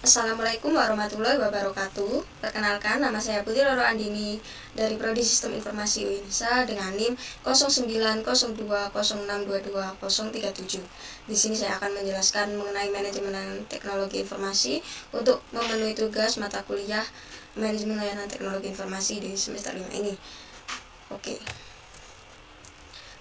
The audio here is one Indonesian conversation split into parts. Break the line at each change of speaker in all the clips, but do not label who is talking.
Assalamualaikum warahmatullahi wabarakatuh. Perkenalkan, nama saya Putri Roro Andini dari Prodi Sistem Informasi UINSA dengan NIM 090206220037. Di sini saya akan menjelaskan mengenai manajemen teknologi informasi untuk memenuhi tugas mata kuliah manajemen layanan teknologi informasi di semester 5 ini. Oke.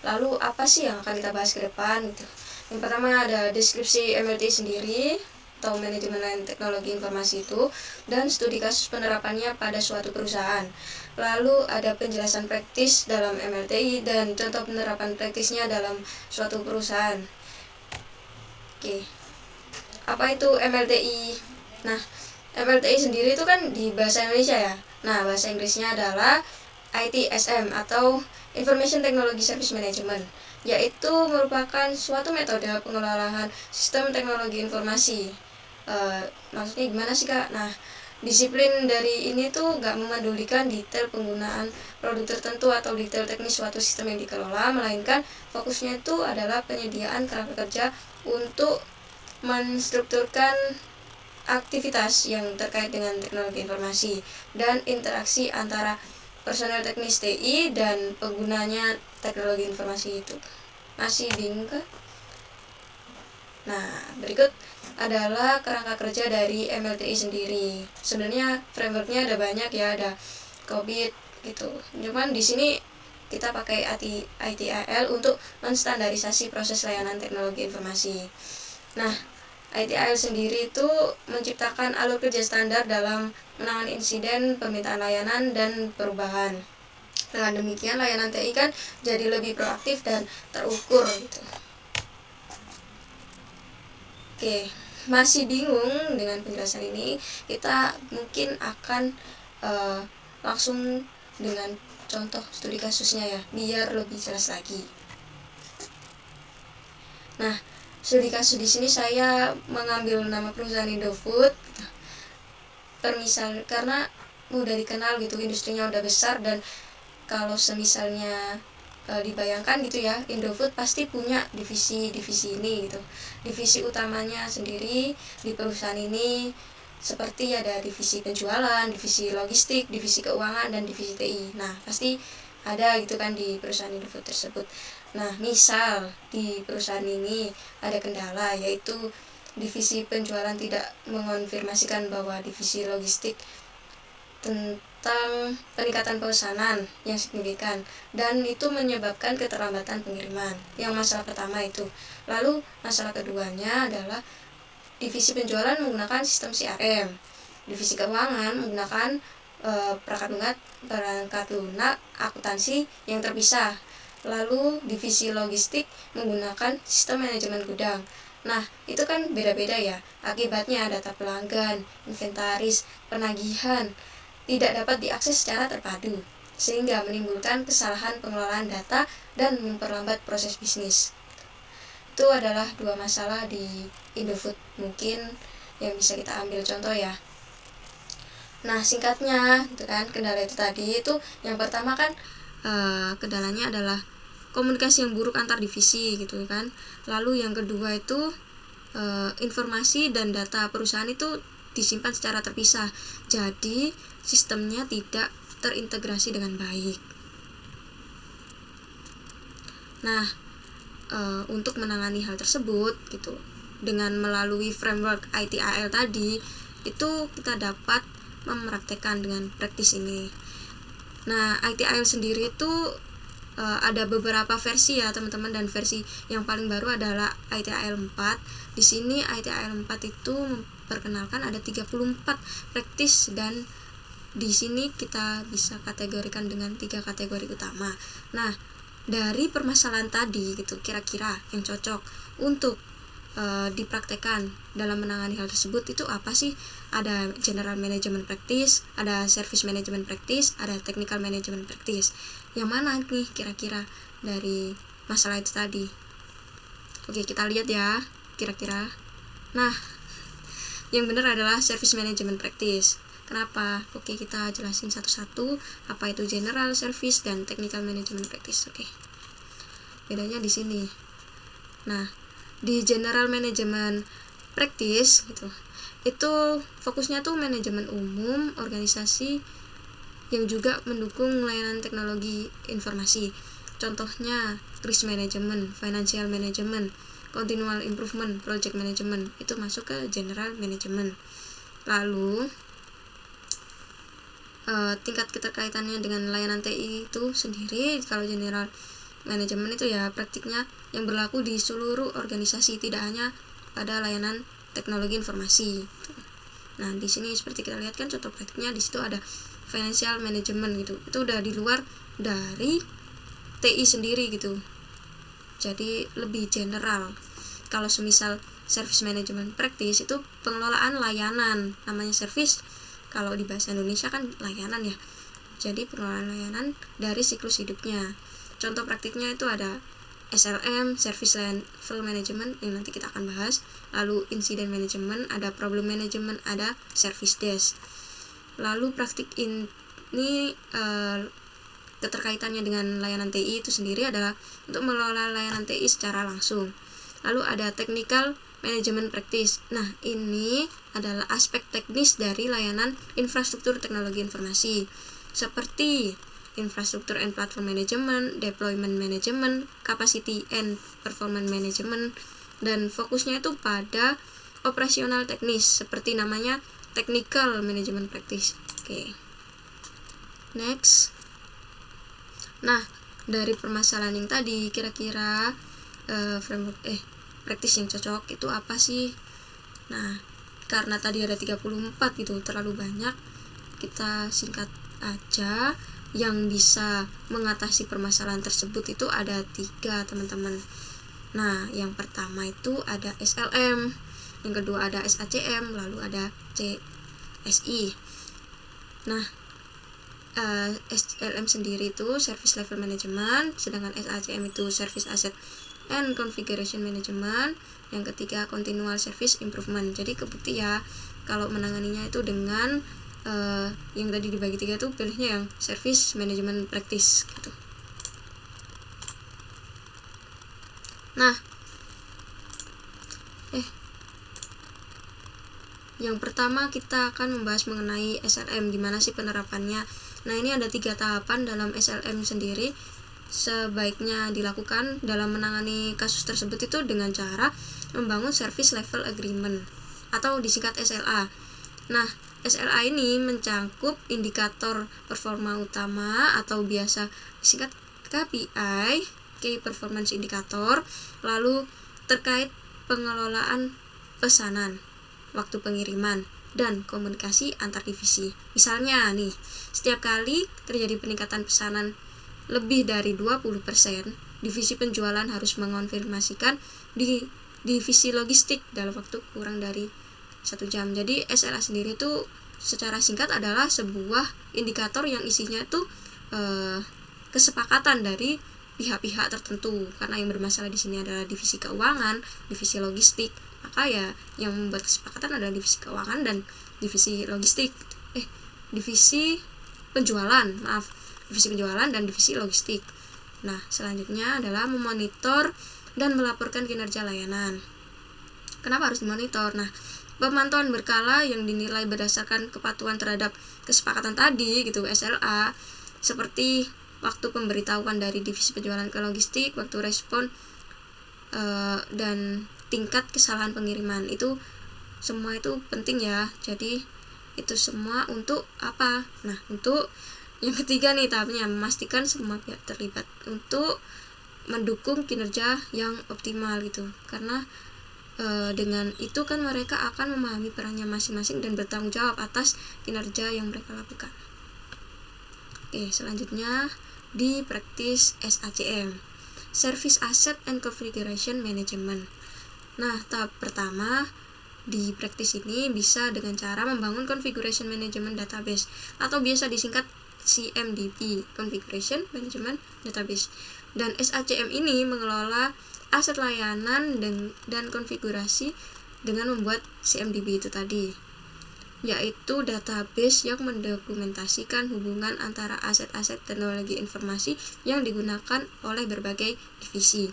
Lalu apa sih yang akan kita bahas ke depan gitu? Yang pertama ada deskripsi MLT sendiri atau manajemen teknologi informasi itu, dan studi kasus penerapannya pada suatu perusahaan. Lalu ada penjelasan praktis dalam MLTI dan contoh penerapan praktisnya dalam suatu perusahaan. Oke, apa itu MLTI? Nah, MLTI sendiri itu kan di bahasa Indonesia ya. Nah, bahasa Inggrisnya adalah ITSM atau Information Technology Service Management, yaitu merupakan suatu metode pengelolaan sistem teknologi informasi. Maksudnya gimana sih Kak? Nah, disiplin dari ini tuh gak memedulikan detail penggunaan produk tertentu atau detail teknis suatu sistem yang dikelola, melainkan fokusnya itu adalah penyediaan kerangka kerja untuk menstrukturkan aktivitas yang terkait dengan teknologi informasi dan interaksi antara personel teknis TI dan penggunanya teknologi informasi itu. Masih bingung kah? Nah, berikut adalah kerangka kerja dari MLTI sendiri. Sebenarnya frameworknya ada banyak ya, ada COBIT gitu. Cuman di sini kita pakai ITIL untuk menstandarisasi proses layanan teknologi informasi. Nah, ITIL sendiri itu menciptakan alur kerja standar dalam menangani insiden, permintaan layanan, dan perubahan. Dengan demikian, layanan TI kan jadi lebih proaktif dan terukur gitu. Oke, masih bingung dengan penjelasan ini? Kita mungkin akan langsung dengan contoh studi kasusnya ya, biar lebih jelas lagi. Nah, studi kasus di sini saya mengambil nama perusahaan Indofood, permisal karena udah dikenal gitu, industrinya udah besar, dan kalau semisalnya dibayangkan gitu ya, Indofood pasti punya divisi-divisi ini gitu. Divisi utamanya sendiri di perusahaan ini seperti ada divisi penjualan, divisi logistik, divisi keuangan, dan divisi TI. Nah, pasti ada gitu kan di perusahaan Indofood tersebut. Nah, misal di perusahaan ini ada kendala, yaitu divisi penjualan tidak mengonfirmasikan bahwa divisi logistik tentang peningkatan pemesanan yang signifikan, dan itu menyebabkan keterlambatan pengiriman. Yang masalah pertama itu. Lalu masalah keduanya adalah divisi penjualan menggunakan sistem CRM, divisi keuangan menggunakan perangkat lunak akuntansi yang terpisah, lalu divisi logistik menggunakan sistem manajemen gudang. Nah, itu kan beda-beda ya. Akibatnya data pelanggan, inventaris, penagihan tidak dapat diakses secara terpadu, sehingga menimbulkan kesalahan pengelolaan data dan memperlambat proses bisnis. Itu adalah dua masalah di Indofood mungkin yang bisa kita ambil contoh ya. Nah, singkatnya itu kan kendala itu tadi itu yang pertama kan kendalanya adalah komunikasi yang buruk antar divisi gitu kan. Lalu yang kedua itu informasi dan data perusahaan itu disimpan secara terpisah, jadi sistemnya tidak terintegrasi dengan baik. Nah, untuk menangani hal tersebut gitu, dengan melalui framework ITIL tadi, itu kita dapat mempraktekkan dengan praktis ini. Nah, ITIL sendiri itu ada beberapa versi ya teman-teman, dan versi yang paling baru adalah ITIL 4. Di sini ITIL 4 itu memperkenalkan ada 34 praktis, dan di sini kita bisa kategorikan dengan 3 kategori utama. Nah, dari permasalahan tadi gitu, kira-kira yang cocok untuk dipraktekkan dalam menangani hal tersebut itu apa sih? Ada general management practice, ada service management practice, ada technical management practice. Yang mana nih kira-kira dari masalah itu tadi? Oke, kita lihat ya kira-kira. Nah, yang benar adalah service management practice. Kenapa? Oke, kita jelasin satu-satu apa itu general service dan technical management practice. Oke, bedanya di sini. Nah, di general management practice gitu, itu fokusnya tuh manajemen umum organisasi yang juga mendukung layanan teknologi informasi. Contohnya risk management, financial management, continual improvement, project management, itu masuk ke general management. Lalu tingkat keterkaitannya dengan layanan TI itu sendiri, kalau general management itu ya praktiknya yang berlaku di seluruh organisasi, tidak hanya pada layanan teknologi informasi. Nah, di sini seperti kita lihat kan contoh praktiknya di situ ada financial management gitu. Itu udah di luar dari TI sendiri gitu. Jadi lebih general. Kalau semisal service management practice itu pengelolaan layanan, namanya service. Kalau di bahasa Indonesia kan layanan ya. Jadi pengelolaan layanan dari siklus hidupnya. Contoh praktiknya itu ada SLM, Service Level Management, yang nanti kita akan bahas. Lalu Incident Management, ada Problem Management, ada Service Desk. Lalu praktik ini keterkaitannya dengan layanan TI itu sendiri adalah untuk mengelola layanan TI secara langsung. Lalu ada Technical Management Practice. Nah, ini adalah aspek teknis dari layanan infrastruktur teknologi informasi, seperti infrastruktur and platform management, deployment management, capacity and performance management, dan fokusnya itu pada operasional teknis, seperti namanya technical management practice. Oke. Next. Nah, dari permasalahan yang tadi, kira-kira framework praktis yang cocok itu apa sih? Nah, karena tadi ada 34 gitu, terlalu banyak, kita singkat aja. Yang bisa mengatasi permasalahan tersebut itu ada 3, teman-teman. Nah, yang pertama itu ada SLM, yang kedua ada SACM, lalu ada CSI. Nah, SLM sendiri itu Service Level Management, sedangkan SACM itu Service Asset and Configuration Management, yang ketiga Continual Service Improvement. Jadi kebukti ya kalau menanganinya itu dengan yang tadi dibagi 3 tuh pilihnya yang Service Management Practice gitu. Nah, yang pertama kita akan membahas mengenai SLM, gimana sih penerapannya. Nah, ini ada 3 tahapan dalam SLM sendiri. Sebaiknya dilakukan dalam menangani kasus tersebut itu dengan cara membangun Service Level Agreement atau disingkat SLA. Nah, SLA ini mencangkup indikator performa utama atau biasa disingkat KPI, Key Performance Indicator, lalu terkait pengelolaan pesanan, waktu pengiriman, dan komunikasi antar divisi. Misalnya nih, setiap kali terjadi peningkatan pesanan lebih dari 20%, divisi penjualan harus mengonfirmasikan di divisi logistik dalam waktu kurang dari 1 jam. Jadi SLA sendiri itu secara singkat adalah sebuah indikator yang isinya itu kesepakatan dari pihak-pihak tertentu, karena yang bermasalah di sini adalah divisi keuangan, divisi logistik. Maka ya yang membuat kesepakatan adalah divisi keuangan dan divisi logistik. Divisi penjualan dan divisi logistik. Nah, selanjutnya adalah memonitor dan melaporkan kinerja layanan. Kenapa harus dimonitor? Nah, pemantauan berkala yang dinilai berdasarkan kepatuhan terhadap kesepakatan tadi gitu, SLA, seperti waktu pemberitahuan dari divisi penjualan ke logistik, waktu respon dan tingkat kesalahan pengiriman. Itu semua itu penting ya. Jadi itu semua untuk apa? Nah, untuk yang ketiga nih tahapnya, memastikan semua pihak terlibat untuk mendukung kinerja yang optimal gitu. Karena dengan itu kan mereka akan memahami perannya masing-masing dan bertanggung jawab atas kinerja yang mereka lakukan. Selanjutnya di praktis SACM, Service Asset and Configuration Management. Nah, tahap pertama di praktis ini bisa dengan cara membangun Configuration Management Database atau biasa disingkat CMDB, Configuration Management Database. Dan SACM ini mengelola aset layanan dan konfigurasi dengan membuat CMDB itu tadi, yaitu database yang mendokumentasikan hubungan antara aset-aset teknologi informasi yang digunakan oleh berbagai divisi.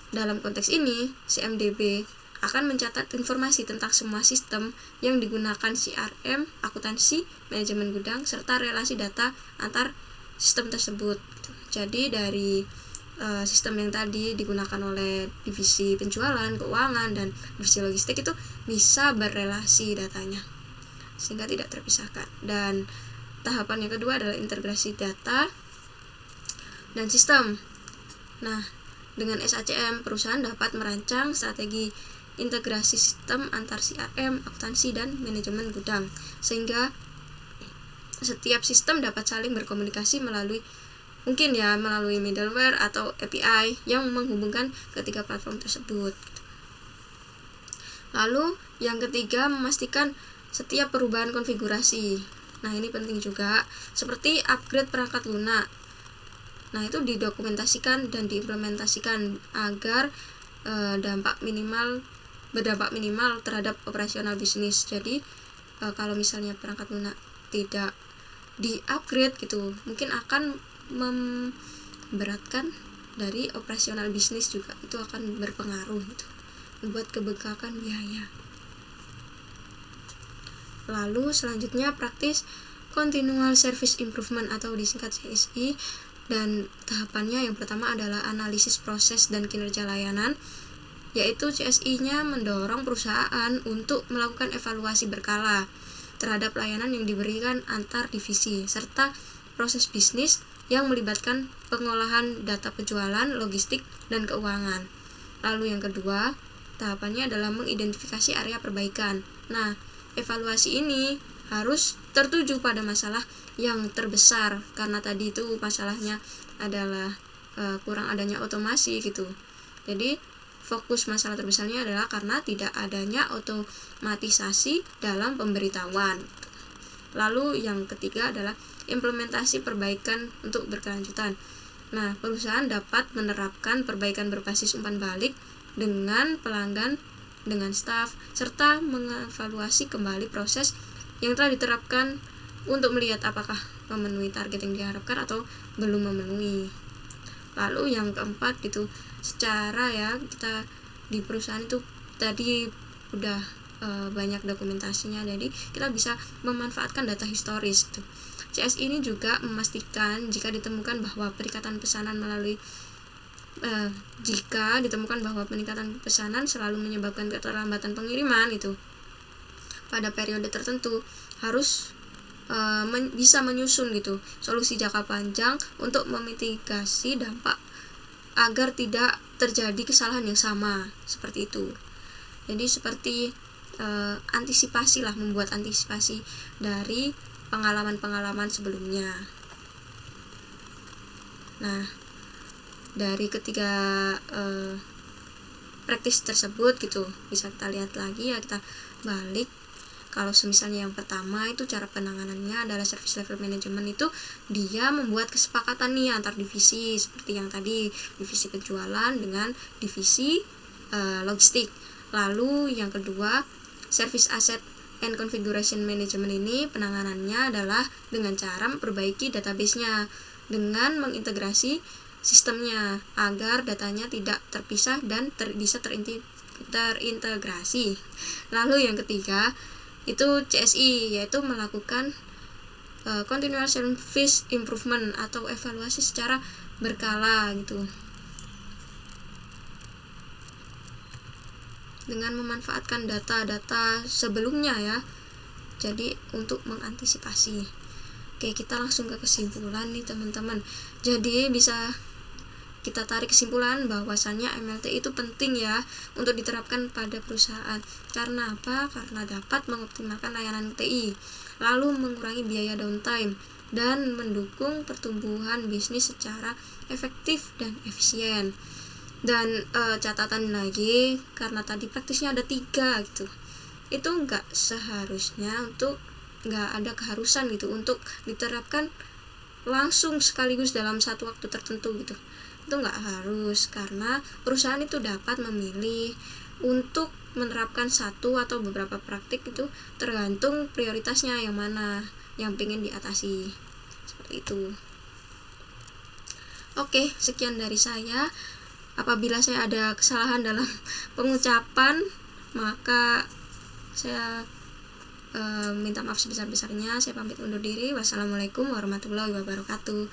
Dalam konteks ini, CMDB akan mencatat informasi tentang semua sistem yang digunakan CRM, akuntansi, manajemen gudang, serta relasi data antar sistem tersebut. Jadi dari sistem yang tadi digunakan oleh divisi penjualan, keuangan, dan divisi logistik itu bisa berelasi datanya sehingga tidak terpisahkan. Dan tahapan yang kedua adalah integrasi data dan sistem. Nah, dengan SACM, perusahaan dapat merancang strategi integrasi sistem antar CRM, akuntansi, dan manajemen gudang, sehingga setiap sistem dapat saling berkomunikasi melalui middleware atau API yang menghubungkan ketiga platform tersebut. Lalu yang ketiga, memastikan setiap perubahan konfigurasi. Nah, ini penting juga, seperti upgrade perangkat lunak. Nah, itu didokumentasikan dan diimplementasikan agar berdampak minimal terhadap operasional bisnis. Jadi kalau misalnya perangkat lunak tidak di-upgrade gitu, mungkin akan memberatkan dari operasional bisnis juga, itu akan berpengaruh gitu, membuat kebengkakan biaya. Lalu selanjutnya praktis Continual Service Improvement atau disingkat CSI, dan tahapannya yang pertama adalah analisis proses dan kinerja layanan, yaitu CSI-nya mendorong perusahaan untuk melakukan evaluasi berkala terhadap layanan yang diberikan antar divisi serta proses bisnis yang melibatkan pengolahan data penjualan, logistik, dan keuangan. Lalu yang kedua, tahapannya adalah mengidentifikasi area perbaikan. Nah, evaluasi ini harus tertuju pada masalah yang terbesar, karena tadi itu masalahnya adalah kurang adanya otomasi gitu. Jadi fokus masalah terbesarnya adalah karena tidak adanya otomatisasi dalam pemberitahuan. Lalu yang ketiga adalah implementasi perbaikan untuk berkelanjutan. Nah, perusahaan dapat menerapkan perbaikan berbasis umpan balik dengan pelanggan, dengan staf, serta mengevaluasi kembali proses yang telah diterapkan untuk melihat apakah memenuhi target yang diharapkan atau belum memenuhi. Lalu yang keempat gitu, secara kita di perusahaan itu tadi udah banyak dokumentasinya, jadi kita bisa memanfaatkan data historis gitu. CS ini juga memastikan jika ditemukan bahwa peningkatan pesanan selalu menyebabkan keterlambatan pengiriman itu pada periode tertentu, harus bisa menyusun gitu solusi jangka panjang untuk memitigasi dampak agar tidak terjadi kesalahan yang sama seperti itu. Jadi seperti membuat antisipasi dari pengalaman-pengalaman sebelumnya. Nah, dari ketiga praktis tersebut gitu bisa kita lihat lagi kita balik. Kalau misalnya yang pertama itu cara penanganannya adalah service level management, itu dia membuat kesepakatan nih antar divisi, seperti yang tadi divisi penjualan dengan divisi logistik. Lalu yang kedua, service asset and configuration management ini penanganannya adalah dengan cara memperbaiki database-nya dengan mengintegrasi sistemnya agar datanya tidak terpisah dan bisa terintegrasi. Lalu yang ketiga itu CSI, yaitu melakukan continual service improvement atau evaluasi secara berkala gitu, dengan memanfaatkan data-data sebelumnya ya, jadi untuk mengantisipasi. Oke, kita langsung ke kesimpulan nih teman-teman. Jadi bisa kita tarik kesimpulan bahwasannya MLT itu penting ya untuk diterapkan pada perusahaan. Karena apa? Karena dapat mengoptimalkan layanan TI, lalu mengurangi biaya downtime, dan mendukung pertumbuhan bisnis secara efektif dan efisien. Dan catatan lagi, karena tadi praktisnya ada 3 gitu, itu nggak ada keharusan gitu untuk diterapkan langsung sekaligus dalam satu waktu tertentu gitu. Itu nggak harus, karena perusahaan itu dapat memilih untuk menerapkan satu atau beberapa praktik itu tergantung prioritasnya yang mana yang pengen diatasi, seperti itu. Oke, sekian dari saya. Apabila saya ada kesalahan dalam pengucapan Maka saya minta maaf sebesar-besarnya. Saya pamit undur diri. Wassalamualaikum warahmatullahi wabarakatuh.